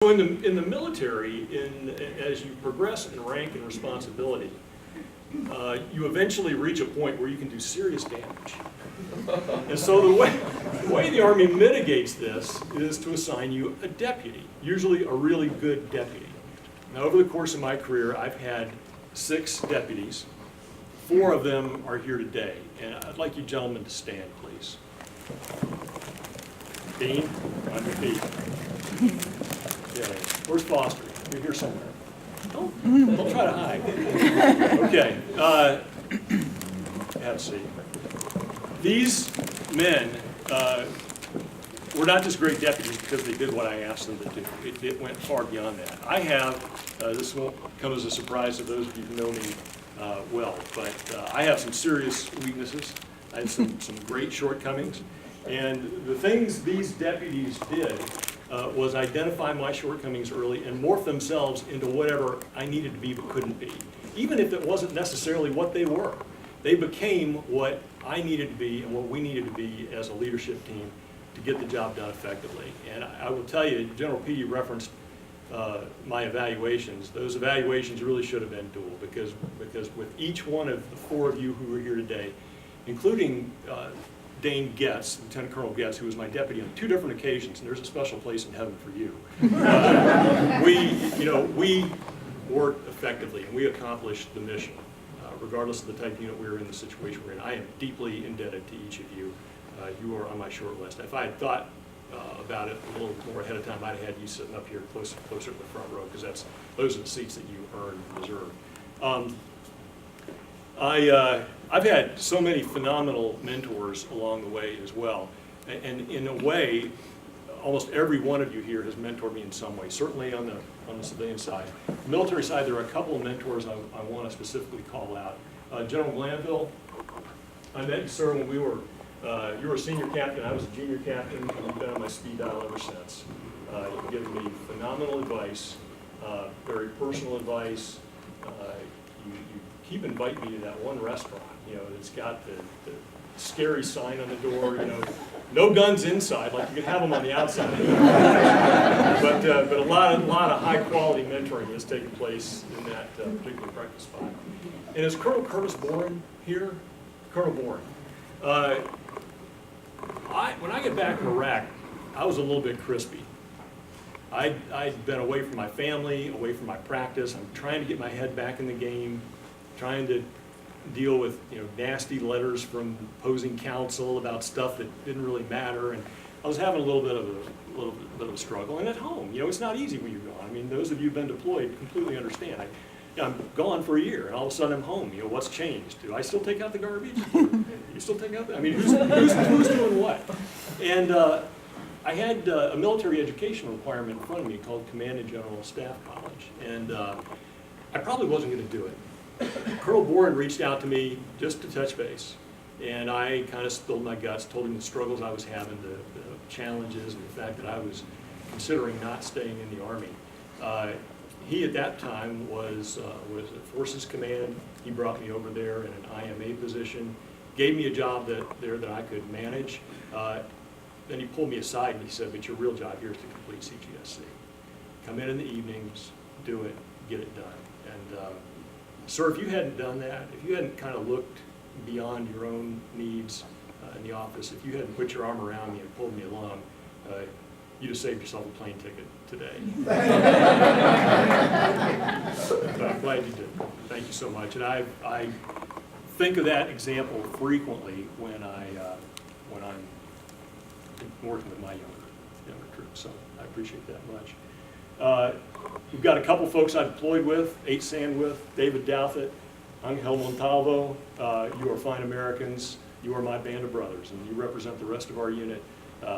So in the military, as you progress in rank and responsibility, you eventually reach a point where you can do serious damage. And so the way the Army mitigates this is to assign you a deputy, usually a really good deputy. Now, over the course of my career, I've had 6 deputies. 4 of them are here today, and I'd like you gentlemen to stand, please. Dean, on your feet. Okay. Where's Foster? You're here somewhere. Don't try to hide. Okay. Have a seat. These men were not just great deputies because they did what I asked them to do. It went far beyond that. I have, this won't come as a surprise to those of you who know me well, but I have some serious weaknesses. I have some great shortcomings. And the things these deputies did was identify my shortcomings early and morph themselves into whatever I needed to be but couldn't be. Even if it wasn't necessarily what they were. They became what I needed to be and what we needed to be as a leadership team to get the job done effectively. And I will tell you, General P. referenced my evaluations. Those evaluations really should have been dual because with each one of the 4 of you who are here today, including Dane Getz, Lieutenant Colonel Getz, who was my deputy on 2 different occasions, and there's a special place in heaven for you. We worked effectively and we accomplished the mission, regardless of the type of unit we were in, the situation we're in. I am deeply indebted to each of you. You are on my short list. If I had thought about it a little more ahead of time, I'd have had you sitting up here closer to the front row because those are the seats that you earn and deserve. I've had so many phenomenal mentors along the way as well, and in a way, almost every one of you here has mentored me in some way. Certainly on the civilian side, the military side, there are a couple of mentors I want to specifically call out. General Glanville, I met you, sir, when you were a senior captain. I was a junior captain, and you've been on my speed dial ever since. You've given me phenomenal advice, very personal advice. You keep inviting me to that one restaurant, it's got the scary sign on the door, no guns inside, like you can have them on the outside. But a lot of high quality mentoring has taken place in that particular practice spot. And is Colonel Curtis Boren here? Colonel Boren. When I get back from Iraq, I was a little bit crispy. I'd been away from my family, away from my practice. I'm trying to get my head back in the game, trying to deal with nasty letters from opposing counsel about stuff that didn't really matter, and I was having a little bit of a struggle. And at home, it's not easy when you're gone. I mean, those of you who've been deployed completely understand. I'm gone for a year, and all of a sudden I'm home. What's changed? Do I still take out the garbage? You still take out who's doing what? And I had a military education requirement in front of me called Command and General Staff College, and I probably wasn't going to do it. Colonel Boren reached out to me just to touch base, and I kind of spilled my guts, told him the struggles I was having, the challenges, and the fact that I was considering not staying in the Army. He at that time was at Forces Command. He brought me over there in an IMA position, gave me a job there that I could manage. Then he pulled me aside and he said, "But your real job here is to complete CGSC. Come in the evenings, do it, get it done." And sir, if you hadn't done that, if you hadn't kind of looked beyond your own needs in the office, if you hadn't put your arm around me and pulled me along, you'd have saved yourself a plane ticket today. But I'm glad you did. Thank you so much. And I think of that example frequently when I'm working with my younger troops. So I appreciate that much. We've got a couple folks I deployed with, 8 Sandwith, David Douthit, Angel Montalvo. You are fine Americans. You are my band of brothers, and you represent the rest of our unit.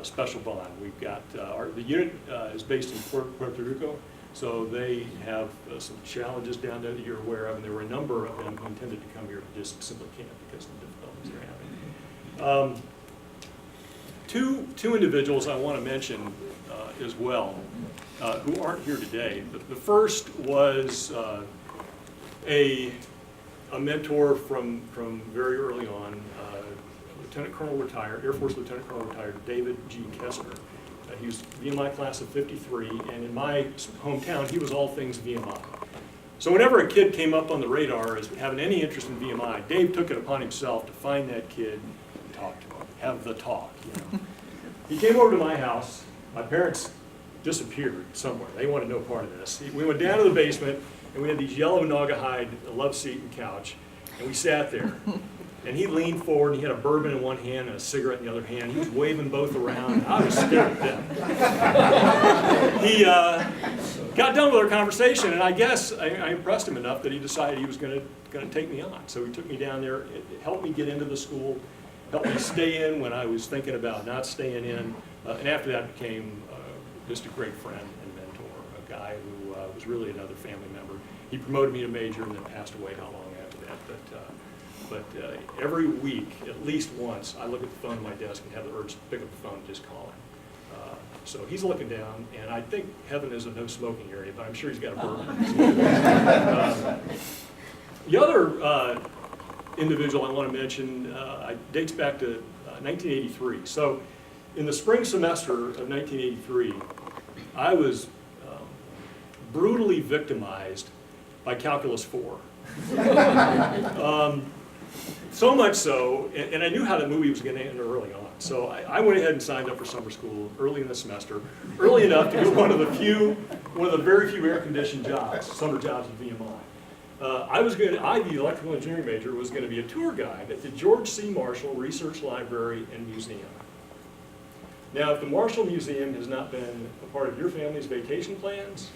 Special bond. We've got the unit is based in Puerto Rico, so they have some challenges down there that you're aware of, and there were a number of them who intended to come here but just simply can't because of the difficulties they're having. Two individuals I want to mention as well who aren't here today. The first was a mentor from very early on. Lieutenant Colonel retired, Air Force Lieutenant Colonel retired, David G. Kessner. He was VMI class of 53, and in my hometown, he was all things VMI. So whenever a kid came up on the radar as having any interest in VMI, Dave took it upon himself to find that kid and talk to him, have the talk. You know. He came over to my house. My parents disappeared somewhere. They wanted no part of this. We went down to the basement, and we had these yellow Naugahyde love seat and couch, and we sat there. And he leaned forward, and he had a bourbon in one hand and a cigarette in the other hand. He was waving both around. I was scared to death. He got done with our conversation, and I guess I impressed him enough that he decided he was going to take me on. So he took me down there. It helped me get into the school, helped me stay in when I was thinking about not staying in. And after that became just a great friend and mentor, a guy who was really another family member. He promoted me to major and then passed away not long after that. But every week, at least once, I look at the phone on my desk and have the urge to pick up the phone and just call him. So he's looking down, and I think heaven is a no-smoking area, but I'm sure he's got a bourbon. The other individual I want to mention dates back to 1983. So in the spring semester of 1983, I was brutally victimized by Calculus 4. So much so, and I knew how the movie was going to end early on. So I went ahead and signed up for summer school early in the semester, early enough to get one of the very few air-conditioned jobs, summer jobs at VMI. The electrical engineering major, was going to be a tour guide at the George C. Marshall Research Library and Museum. Now, if the Marshall Museum has not been a part of your family's vacation plans,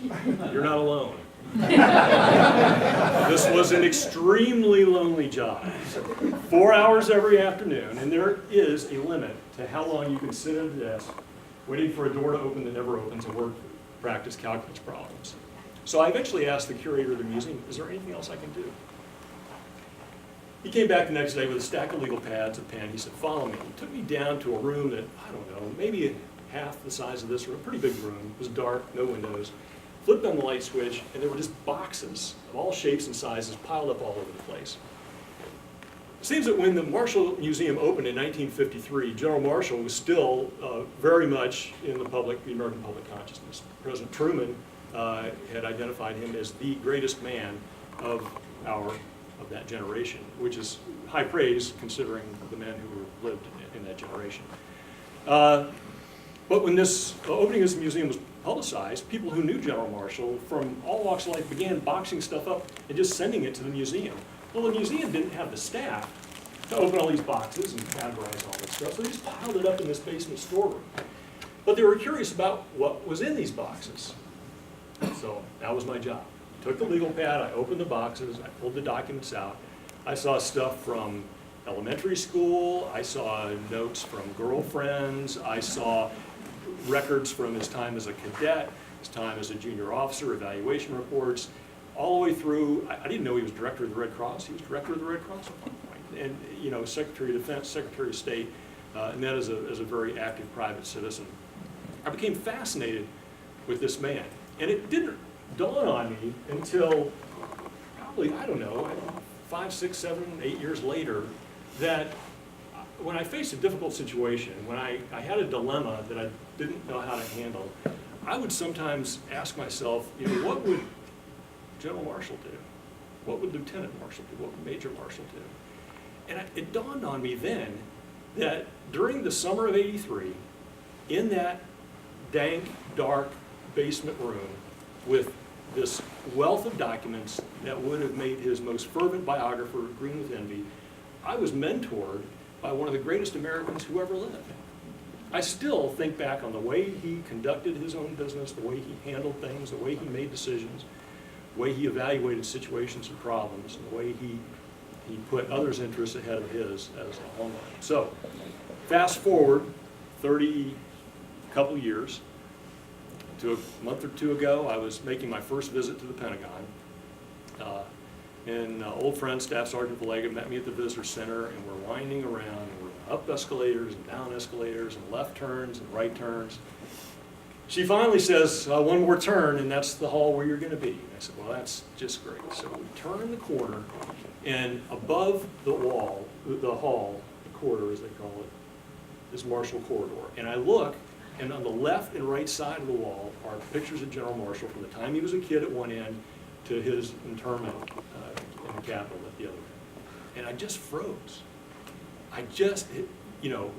you're not alone. This was an extremely lonely job. 4 hours every afternoon, and there is a limit to how long you can sit at a desk waiting for a door to open that never opens and practice calculus problems. So I eventually asked the curator of the museum, is there anything else I can do? He came back the next day with a stack of legal pads, a pen. He said, follow me. He took me down to a room that, I don't know, maybe half the size of this room, pretty big room. It was dark, no windows. Flipped on the light switch, and there were just boxes of all shapes and sizes piled up all over the place. It seems that when the Marshall Museum opened in 1953, General Marshall was still very much in the American public consciousness. President Truman had identified him as the greatest man of that generation, which is high praise considering the men who lived in that generation. But when this opening of this museum was publicized, people who knew General Marshall from all walks of life began boxing stuff up and just sending it to the museum. Well, the museum didn't have the staff to open all these boxes and categorize all this stuff, so they just piled it up in this basement storeroom. But they were curious about what was in these boxes. So that was my job. Took the legal pad, I opened the boxes, I pulled the documents out. I saw stuff from elementary school, I saw notes from girlfriends, I saw records from his time as a cadet, his time as a junior officer, evaluation reports, all the way through. I didn't know he was director of the Red Cross. He was director of the Red Cross at one point, and Secretary of Defense, Secretary of State, and then as a very active private citizen. I became fascinated with this man, and it didn't dawn on me until probably, I don't know, 5, 6, 7, 8 years later, that when I faced a difficult situation, when I had a dilemma that I didn't know how to handle, I would sometimes ask myself, what would General Marshall do? What would Lieutenant Marshall do? What would Major Marshall do? And it dawned on me then that during the summer of '83, in that dank, dark basement room with this wealth of documents that would have made his most fervent biographer green with envy, I was mentored by one of the greatest Americans who ever lived. I still think back on the way he conducted his own business, the way he handled things, the way he made decisions, the way he evaluated situations and problems, and the way he put others' interests ahead of his as a hallmark. So, fast forward 30 couple years to a month or two ago, I was making my first visit to the Pentagon. And old friend, Staff Sergeant Valega, met me at the Visitor Center, and we're winding around, and we're up escalators and down escalators and left turns and right turns. She finally says, one more turn, and that's the hall where you're going to be. And I said, well, that's just great. So we turn in the corner, and above the wall, the hall, the corridor as they call it, is Marshall Corridor. And I look, And on the left and right side of the wall are pictures of General Marshall from the time he was a kid at one end to his interment in the Capitol at the other end. And I just froze. You know,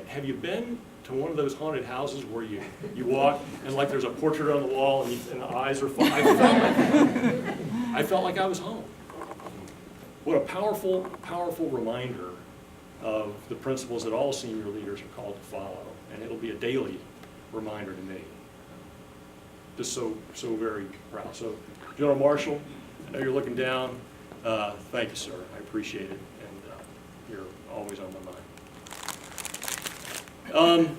have you been to one of those haunted houses where you walk and like there's a portrait on the wall and the eyes are fine? I felt like I was home. What a powerful, powerful reminder of the principles that all senior leaders are called to follow. And it'll be a daily reminder to me. Just so very proud. So, General Marshall, I know you're looking down. Thank you, sir. I appreciate it. And you're always on my mind.